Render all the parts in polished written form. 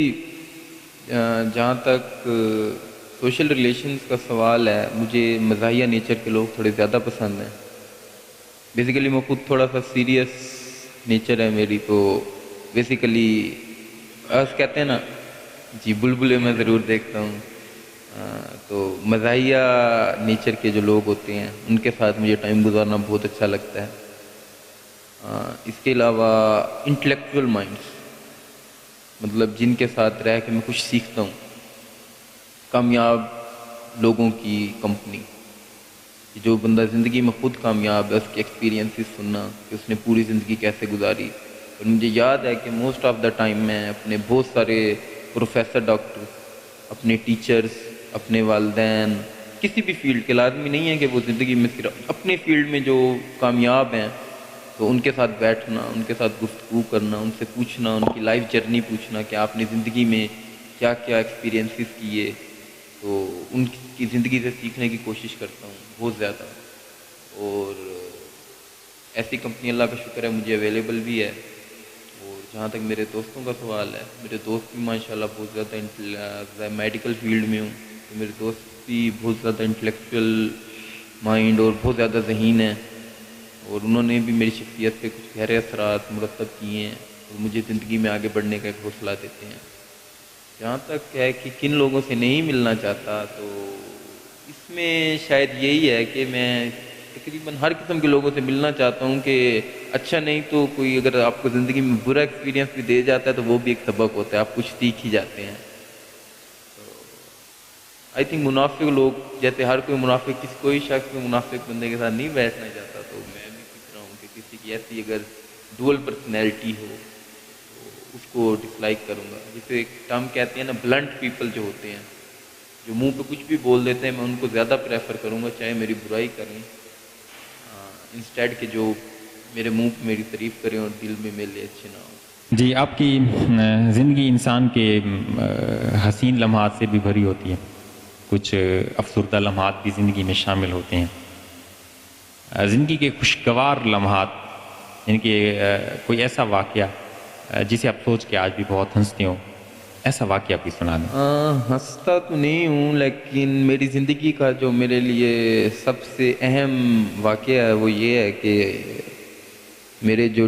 جہاں تک social relations کا سوال ہے، مجھے مزاحیہ نیچر کے لوگ تھوڑے زیادہ پسند ہیں۔ بیسیکلی میں خود تھوڑا سا سیریس نیچر ہے میری، تو بیسیکلی کہتے ہیں نا جی، بلبلے میں ضرور دیکھتا ہوں۔ تو مزاحیہ نیچر کے جو لوگ ہوتے ہیں ان کے ساتھ مجھے ٹائم گزارنا بہت اچھا لگتا ہے۔ اس کے علاوہ انٹلیکچوئل مائنڈس، مطلب جن کے ساتھ رہ کے میں کچھ سیکھتا ہوں، کامیاب لوگوں کی کمپنی، جو بندہ زندگی میں خود کامیاب ہے، اس کے ایکسپیرینسز سننا کہ اس نے پوری زندگی کیسے گزاری۔ اور مجھے یاد ہے کہ موسٹ آف دا ٹائم میں اپنے بہت سارے پروفیسر، ڈاکٹر، اپنے ٹیچرز، اپنے والدین، کسی بھی فیلڈ کے، لازمی نہیں ہے کہ وہ زندگی میں صرف اپنے فیلڈ میں جو کامیاب ہیں تو ان کے ساتھ بیٹھنا، ان کے ساتھ گفتگو کرنا، ان سے پوچھنا، ان کی لائف جرنی پوچھنا کہ آپ نے زندگی میں کیا کیا ایکسپیرینسز کیے، تو ان کی زندگی سے سیکھنے کی کوشش کرتا ہوں بہت زیادہ۔ اور ایسی کمپنی اللہ کا شکر ہے مجھے اویلیبل بھی ہے۔ اور جہاں تک میرے دوستوں کا سوال ہے، میرے دوست بھی ماشاءاللہ بہت زیادہ میڈیکل فیلڈ میں ہوں تو میرے دوست بھی بہت زیادہ انٹلیکچوئل مائنڈ اور بہت زیادہ ذہین ہیں، اور انہوں نے بھی میری شخصیت پہ کچھ گہرے اثرات مرتب کیے ہیں اور مجھے زندگی میں آگے بڑھنے کا ایک حوصلہ دیتے ہیں۔ جہاں تک ہے کہ کن لوگوں سے نہیں ملنا چاہتا، تو اس میں شاید یہی ہے کہ میں تقریباً ہر قسم کے لوگوں سے ملنا چاہتا ہوں کہ اچھا نہیں تو کوئی اگر آپ کو زندگی میں برا ایکسپیرینس بھی دے جاتا ہے تو وہ بھی ایک سبق ہوتا ہے، آپ کچھ سیکھ ہی جاتے ہیں۔ آئی تھنک منافق لوگ، جیسے ہر کوئی منافق، کوئی شخص منافق بندے کے ساتھ نہیں بیٹھنا چاہتا، تو میں بھی سوچ رہا ہوں کہ کسی کی ایسی اگر ڈوئل پرسنالٹی ہو تو اس کو ڈس لائک کروں گا۔ جسے ایک ٹرم کہتے ہیں نا، بلنٹ پیپل جو ہوتے ہیں، جو منہ پہ کچھ بھی بول دیتے ہیں، میں ان کو زیادہ پریفر کروں گا چاہے میری برائی کریں، انسٹیڈ کہ جو میرے منہ پہ میری تعریف کریں اور دل میں میرے لیے اچھے نہ ہوں۔ جی، آپ کی زندگی انسان کے حسین لمحات سے بھی بھری ہوتی ہے، کچھ افسردہ لمحات بھی زندگی میں شامل ہوتے ہیں۔ زندگی کے خوشگوار لمحات، یعنی کہ کوئی ایسا واقعہ جسے آپ سوچ کے آج بھی بہت ہنستے ہو، ایسا واقعہ بھی سنا دیں۔ ہنستا تو نہیں ہوں، لیکن میری زندگی کا جو میرے لیے سب سے اہم واقعہ ہے وہ یہ ہے کہ میرے جو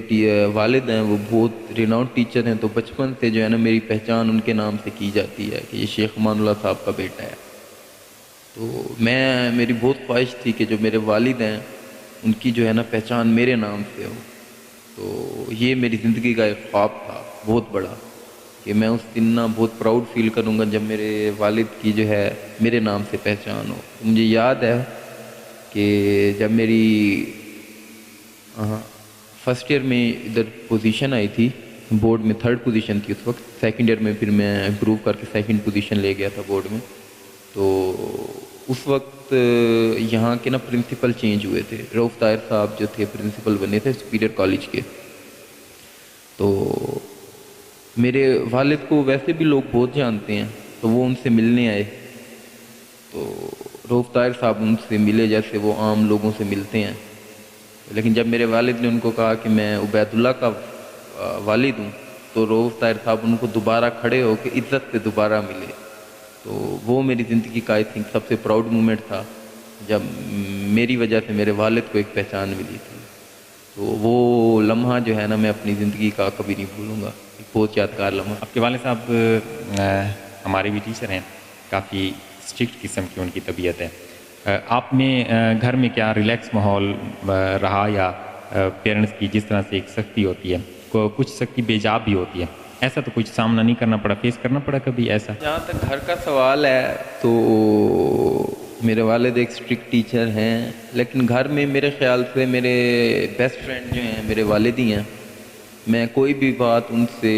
والد ہیں وہ بہت ریناؤنڈ ٹیچر ہیں، تو بچپن سے جو ہے نا میری پہچان ان کے نام سے کی جاتی ہے کہ یہ شیخ امان اللہ صاحب کا بیٹا ہے۔ تو میری بہت خواہش تھی کہ جو میرے والد ہیں ان کی جو ہے نا پہچان میرے نام سے ہو۔ تو یہ میری زندگی کا ایک خواب تھا بہت بڑا کہ میں اس دن نا بہت پراؤڈ فیل کروں گا جب میرے والد کی جو ہے میرے نام سے پہچان ہو۔ مجھے یاد ہے کہ جب میری فرسٹ ایئر میں ادھر پوزیشن آئی تھی، بورڈ میں 3rd پوزیشن تھی اس وقت، سیکنڈ ایئر میں پھر میں امپروو کر کے 2nd پوزیشن لے گیا تھا بورڈ میں۔ تو اس وقت یہاں کے نا پرنسپل چینج ہوئے تھے، رؤف طاہر صاحب جو تھے پرنسپل بنے تھے سپیریئر کالج کے۔ تو میرے والد کو ویسے بھی لوگ بہت جانتے ہیں، تو وہ ان سے ملنے آئے، تو رؤف طاہر صاحب ان سے ملے جیسے وہ عام لوگوں سے ملتے ہیں۔ لیکن جب میرے والد نے ان کو کہا کہ میں عبید اللہ کا والد ہوں، تو رؤف طاہر صاحب ان کو دوبارہ کھڑے ہو کے عزت سے دوبارہ ملے۔ تو وہ میری زندگی کا آئی تھنک سب سے پراؤڈ مومنٹ تھا جب میری وجہ سے میرے والد کو ایک پہچان ملی تھی۔ تو وہ لمحہ جو ہے نا میں اپنی زندگی کا کبھی نہیں بھولوں گا، ایک بہت یادگار لمحہ۔ آپ کے والد صاحب ہمارے بھی ٹیچر ہیں، کافی اسٹرکٹ قسم کی ان کی طبیعت ہے۔ آپ نے گھر میں کیا ریلیکس ماحول رہا، یا پیرنٹس کی جس طرح سے ایک سختی ہوتی ہے، کچھ سختی بے جا بھی ہوتی ہے، ایسا تو کچھ سامنا نہیں کرنا پڑا، فیس کرنا پڑا کبھی ایسا؟ جہاں تک گھر کا سوال ہے تو میرے والد ایک اسٹرکٹ ٹیچر ہیں، لیکن گھر میں میرے خیال سے میرے بیسٹ فرینڈ جو ہیں میرے والد ہی ہیں۔ میں کوئی بھی بات ان سے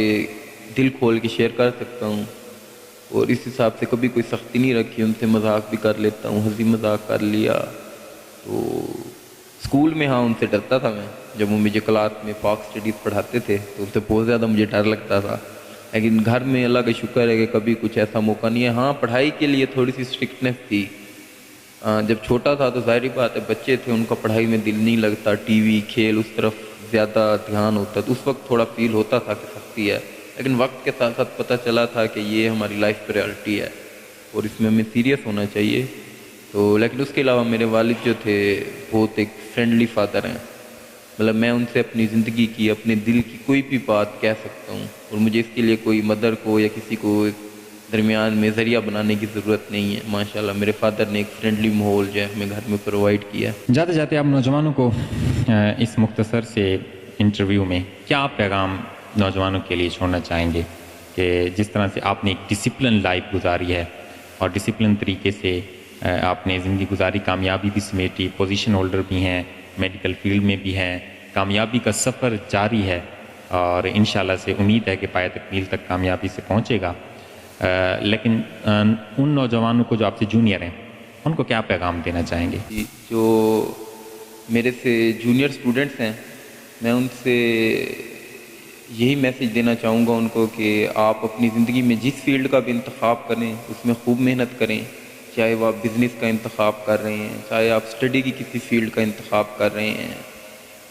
دل کھول کے شیئر کر سکتا ہوں، اور اس حساب سے کبھی کوئی سختی نہیں رکھی، ان سے مذاق بھی کر لیتا ہوں، ہنسی مذاق کر لیا۔ تو اسکول میں ان سے ڈرتا تھا میں، جب وہ مجھے کلاس میں پاک اسٹڈیز پڑھاتے تھے تو ان سے بہت زیادہ مجھے ڈر لگتا تھا۔ لیکن گھر میں اللہ کا شکر ہے کہ کبھی کچھ ایسا موقع نہیں ہے۔ پڑھائی کے لیے تھوڑی سی اسٹرکٹنیس تھی۔ جب چھوٹا تھا تو ظاہری بات ہے بچے تھے، ان کا پڑھائی میں دل نہیں لگتا، ٹی وی کھیل اس طرف زیادہ دھیان ہوتا، تو اس وقت تھوڑا فیل ہوتا تھا کہ سختی ہے۔ لیکن وقت کے ساتھ ساتھ پتہ چلا تھا کہ یہ ہماری لائف پریورٹی ہے اور اس میں ہمیں سیریس ہونا چاہیے. تو لیکن اس کے علاوہ میرے والد جو تھے بہت ایک فرینڈلی فادر ہیں. مطلب میں ان سے اپنی زندگی کی اپنے دل کی کوئی بھی بات کہہ سکتا ہوں اور مجھے اس کے لیے کوئی مدر کو یا کسی کو درمیان میں ذریعہ بنانے کی ضرورت نہیں ہے. ماشاءاللہ میرے فادر نے ایک فرینڈلی ماحول جو ہے ہمیں گھر میں پرووائڈ کیا. جاتے جاتے آپ نوجوانوں کو اس مختصر سے انٹرویو میں کیا پیغام نوجوانوں کے لیے چھوڑنا چاہیں گے کہ جس طرح سے آپ نے ایک ڈسپلن لائف گزاری ہے اور ڈسپلن طریقے سے آپ نے زندگی گزاری، کامیابی بھی سمیٹی، پوزیشن ہولڈر بھی ہیں، میڈیکل فیلڈ میں بھی ہیں، کامیابی کا سفر جاری ہے اور انشاءاللہ سے امید ہے کہ پایہ تکمیل تک کامیابی سے پہنچے گا. لیکن ان نوجوانوں کو جو آپ سے جونیئر ہیں ان کو کیا پیغام دینا چاہیں گے؟ جو میرے سے جونیئر اسٹوڈنٹس ہیں میں ان سے یہی میسیج دینا چاہوں گا ان کو کہ آپ اپنی زندگی میں جس فیلڈ کا بھی انتخاب کریں اس میں خوب محنت کریں. چاہے وہ آپ بزنس کا انتخاب کر رہے ہیں، چاہے آپ اسٹڈی کی کسی فیلڈ کا انتخاب کر رہے ہیں،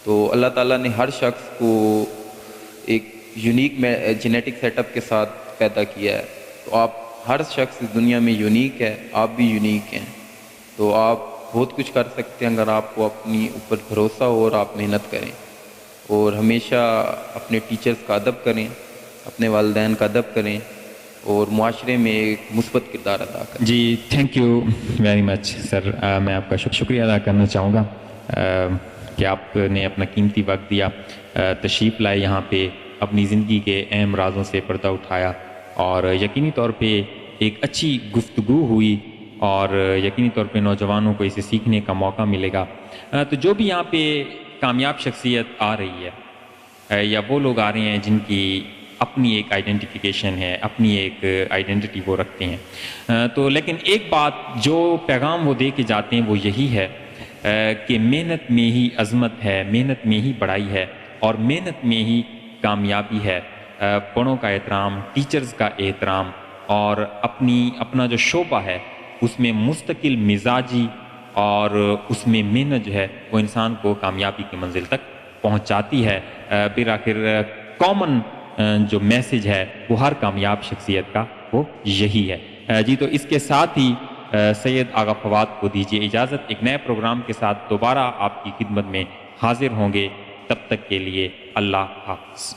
تو اللہ تعالیٰ نے ہر شخص کو ایک یونیک جینیٹک سیٹ اپ کے ساتھ پیدا کیا ہے. تو آپ ہر شخص اس دنیا میں یونیک ہے، آپ بھی یونیک ہیں. تو آپ بہت کچھ کر سکتے ہیں اگر آپ کو اپنی اوپر بھروسہ ہو اور آپ محنت کریں. اور ہمیشہ اپنے ٹیچرز کا ادب کریں، اپنے والدین کا ادب کریں اور معاشرے میں ایک مثبت کردار ادا کریں. جی تھینک یو ویری مچ سر. میں آپ کا شکریہ ادا کرنا چاہوں گا کہ آپ نے اپنا قیمتی وقت دیا، تشریف لائے یہاں پہ، اپنی زندگی کے اہم رازوں سے پردہ اٹھایا اور یقینی طور پہ ایک اچھی گفتگو ہوئی اور یقینی طور پہ نوجوانوں کو اسے سیکھنے کا موقع ملے گا. تو جو بھی یہاں پہ کامیاب شخصیت آ رہی ہے یا وہ لوگ آ رہے ہیں جن کی اپنی ایک آئیڈینٹیفیکیشن ہے، اپنی ایک آئیڈینٹی وہ رکھتے ہیں، تو لیکن ایک بات جو پیغام وہ دے کے جاتے ہیں وہ یہی ہے کہ محنت میں ہی عظمت ہے، محنت میں ہی بڑائی ہے اور محنت میں ہی کامیابی ہے. بڑوں کا احترام، ٹیچرز کا احترام اور اپنا جو شعبہ ہے اس میں مستقل مزاجی اور اس میں محنت جو ہے وہ انسان کو کامیابی کی منزل تک پہنچاتی ہے. بالآخر کامن جو میسج ہے وہ ہر کامیاب شخصیت کا وہ یہی ہے. جی تو اس کے ساتھ ہی سید آغا فواد کو دیجیے اجازت. ایک نئے پروگرام کے ساتھ دوبارہ آپ کی خدمت میں حاضر ہوں گے. تب تک کے لیے اللہ حافظ.